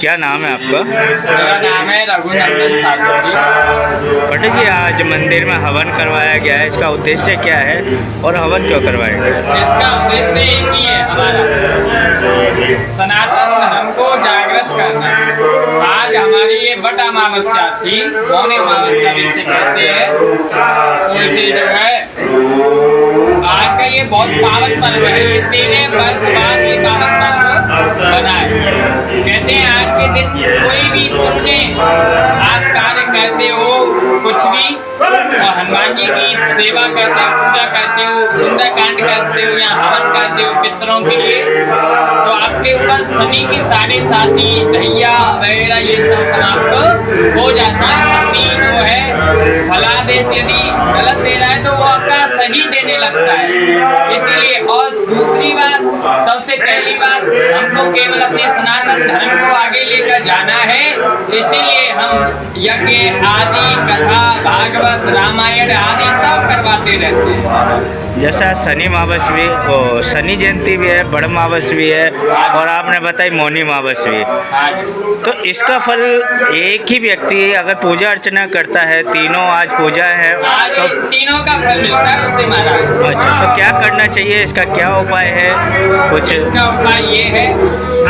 क्या नाम है आपका? मेरा नाम है रघुनंदन शास्त्री। पंडित जी, आज मंदिर में हवन करवाया गया है, इसका उद्देश्य क्या है और हवन क्यों करवाया गया? इसका उद्देश्य एक ही है, हमारा सनातन धर्म को जागृत करना। आज हमारी ये बट अमावस्या थी, मौनी अमावस्या जिसे कहते हैं, तो इसी जो है आज का ये बहुत पावन पर्व है। ये 13 वर्ष बाद ये पावन पर्व बना है। कहते हैं आज के दिन कोई भी पुण्य आप कार्य करते हो, कुछ भी, और हनुमान जी की सेवा करते हो, पूजा करते हो, सुंदरकांड करते हो या हवन करते हो पितरों के लिए, तो आपके ऊपर शनि की 7.5 ढैया वगैरह ये सब समाप्त हो जाती है। शनि जो है फलादेश यदि गलत दे रहा है तो वो आपका सही देने लगता है। इसीलिए, और दूसरी बात, सबसे पहली बात, हमको केवल अपने सनातन धर्म को आगे लेकर जाना है। इसीलिए हम यज्ञ आदि, कथा, भागवत, रामायण आदि सब करवाते रहते हैं। जैसा शनि मावस भी, शनि जयंती भी है, बड़ मावस भी है, और आपने बताई मौनी मावस भी। तो इसका फल एक ही व्यक्ति अगर पूजा अर्चना करता है, तीनों आज पूजा है तो तीनों का फल मिलता है उससे महाराज। अच्छा, तो क्या करना चाहिए, इसका क्या उपाय है कुछ? इसका उपाय ये है,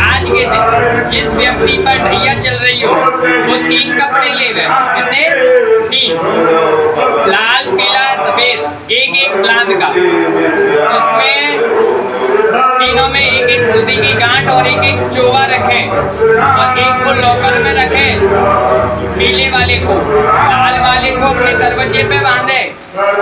आज के दिन जिस व्यक्ति पर ढैया चल रही हो वो 3 कपड़े ले गए। कितने? 3, लाल, पीला, सफेद, एक ब्लांद का। उसमें तीनों में एक हल्दी की गांठ और एक चोवा रखें, और एक को लॉकर में रखें। पीले वाले को, लाल वाले को अपने दरवाजे पे बांधे,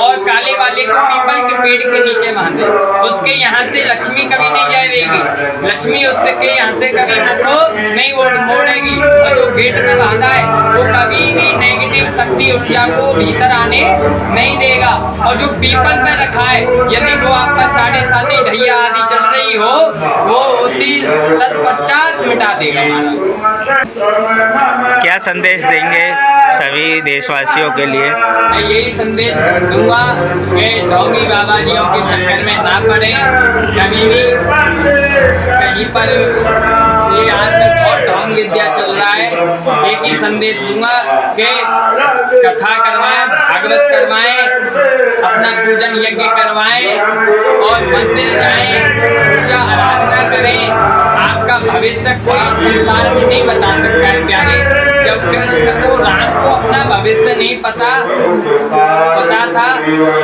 और काले वाले को पीपल के पेड़ के नीचे बांधे। उसके यहाँ से लक्ष्मी कभी नहीं जाएगी, लक्ष्मी उसके यहाँ से कभी मुख नहीं मोड़ेगी, और जो गेट में बांधा है वो कभी भी नेगेटिव शक्ति ऊर्जा को भीतर आने नहीं देगा। और जो पीपल पे रखा है, यदि वो आपका 7.5 ढैया आदि चल रही हो, वो उसी तत्पश्चात मिटा देगा महाराज। क्या संदेश देंगे सभी देशवासियों के लिए? मैं यही संदेश दूंगा कि ढोंगी बाबा जियों के चक्कर में ना पड़े कभी भी। कहीं पर ये आजकल बहुत ढोंग विद्या चल रहा है। एक ही संदेश दूंगा कि कथा करवाएं, भागवत करवाएं, अपना पूजन यज्ञ करवाएं, और मंदिर जाएं, पूजा आराधना करें। आपका भविष्य कोई संसार में नहीं बता सकता है प्यारे। जब कृष्ण को, राम को अपना भविष्य नहीं पता था,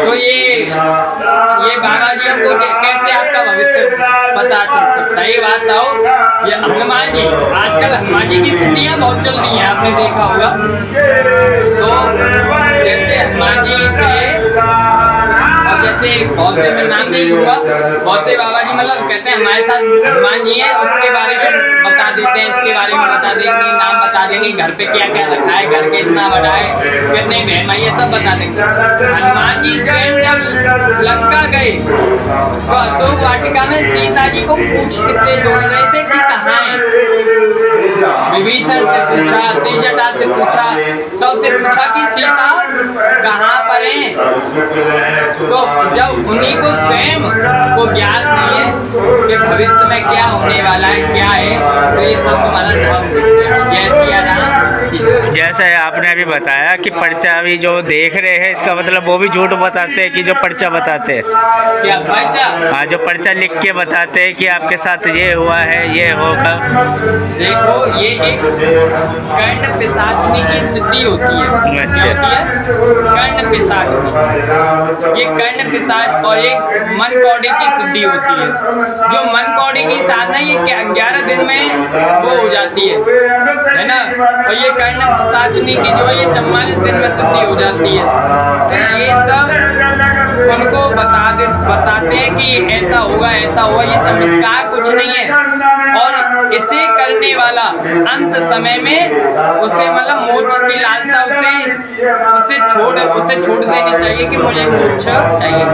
तो ये बाबा जियों को कैसे आपका भविष्य पता चल सकता है? ये बात आओ, ये हनुमान जी, आजकल हनुमान जी की सिद्धियां बहुत चल रही हैं, आपने देखा होगा। तो जैसे हनुमान जी थे, और जैसे बहुत से, मैं नाम नहीं लूंगा, बहुत से बाबा जी मतलब कहते हैं हमारे साथ हनुमान जी है, उसके बारे में बता देते हैं, इसके बारे में बता देंगे, नाम बता देंगे, घर पे क्या क्या रखा है, घर के इतना बड़ा है, कितने बहन भाई, ये सब बता देंगे। हनुमान जी स्वयं जब लंका गए तो अशोक वाटिका में सीता जी को पूछ कितने ढूंढ रहे थे कि कहाँ है। विभीषण से पूछा, त्रिजटा से पूछा, सबसे पूछा कि सीता कहाँ पर है। तो जब उन्हीं को स्वयं को ज्ञात नहीं है कि भविष्य में क्या होने वाला है, क्या है, तो ये सब तुम्हारा ढंग। जय सिया राम। जैसे आपने अभी बताया कि पर्चा अभी जो देख रहे हैं, इसका मतलब वो भी झूठ बताते हैं कि जो पर्चा बताते हैं? क्या पर्चा? हाँ, जो पर्चा लिख के बताते हैं कि आपके साथ ये हुआ है, ये होगा। देखो, ये एक कर्ण पिशाचनी की सिद्धि होती है। अच्छा। क्या होती है? कर्ण पिशाचनी। ये कर्ण पिशाच और एक मन कौड़ी की सिद्धि होती है। जो मन कौड़ी की साधना ये 11 दिन में वो हो जाती है ना, और ये कर्ण पिशाचनी की जो है ये 44 दिन में सिद्धि हो जाती है। तो ये सब उनको बताते हैं कि ऐसा होगा, ऐसा होगा। ये चमत्कार कुछ नहीं है, और इसे करने वाला अंत समय में उसे मतलब मोक्ष की लालसा उसे छोड़ देनी चाहिए कि मुझे मोक्ष चाहिए।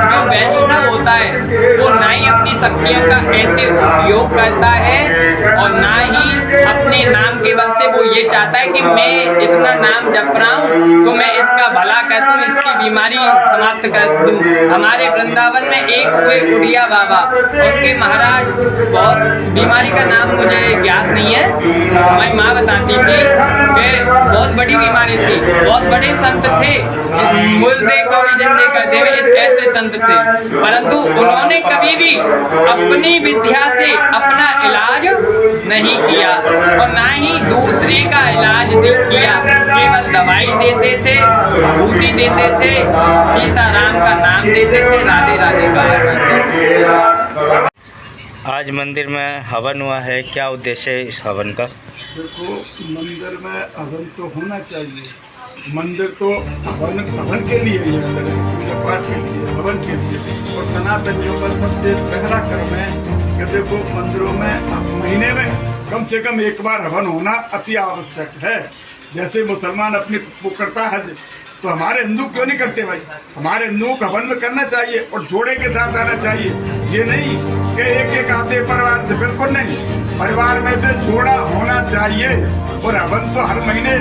जो वैष्णव होता है वो ना ही अपनी शक्तियों का ऐसे उपयोग करता है, और ना ही अपने नाम के बल से वो ये चाहता है कि मैं इतना नाम जप रहा हूँ तो मैं इसका भला कर दूँ, इसकी बीमारी समाप्त कर दूँ। हमारे वृंदावन में एक हुए उड़िया बाबा, उनके महाराज बहुत बीमारी का नाम मुझे ज्ञात नहीं है। हमारी माँ बताती थी कि बहुत बड़ी बीमारी थी, बहुत बड़े संत थे, मुर्दे को भी जिंदे कर देवे, ऐसे संत थे, परंतु उन्होंने कभी भी अपनी विद्या से अपना इलाज नहीं किया और ना ही दूसरे का इलाज किया। केवल दवाई देते थे, विभूति देते थे, सीताराम का नाम देते थे, राधे राधे कहा करते थे। आज मंदिर में हवन हुआ है, क्या उद्देश्य है इस हवन का? देखो, मंदिर में हवन तो होना चाहिए। मंदिर तो हवन के लिए ही है, पूजा पाठ के लिए, हवन के लिए। और सनातनियों का सबसे पहला कर्म है कि देखो, मंदिरों में महीने में कम से कम एक बार हवन होना अति आवश्यक है। जैसे मुसलमान अपनी वो करता है हज, तो हमारे हिंदू क्यों नहीं करते भाई? हमारे हिंदुओं को हवन में करना चाहिए और जोड़े के साथ आना चाहिए। ये नहीं कि एक एक आते परिवार से, बिल्कुल नहीं। परिवार में से जोड़ा होना चाहिए। और हवन तो हर महीने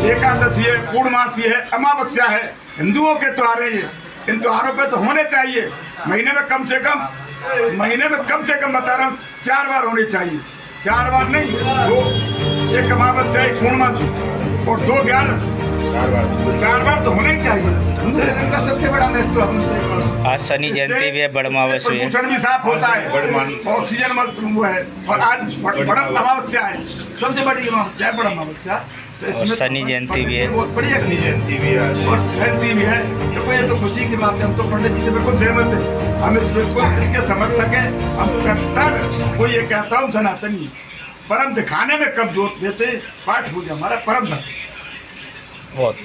एकादशी है, पूर्णमासी है, अमावस्या है, हिंदुओं के त्योहार है ये। इन त्योहारों पे तो होने चाहिए। महीने में कम से कम बता रहा हूँ 4 बार होने चाहिए। 4 बार नहीं, 2, एक अमावस्या, एक पूर्णमासी और 2 11, तो 4 बार तो होना ही चाहिए। हिंदू धर्म का सबसे बड़ा महत्व है। आज शनि जयंती भी है, बड़मावस भी है, प्रदूषण भी साफ होता है, ऑक्सीजन वो है। और आज बड़ा अमावस्या है, सबसे बड़ी अमावस्या है, बड़ा अमावस्या। तो इसमें शनि जयंती भी है, बहुत बड़ी शनि जयंती भी है और जयंती भी है। देखो, ये तो खुशी की बात है। हम तो पंडित जी से बिल्कुल सहमत है, हम बिल्कुल इसके समर्थक हैं। हम कट्टर कोई ये कहता हूँ सनातनी, परम दिखाने में कब जोर देते, पाठ पूजा हमारा परम धर्म। बहुत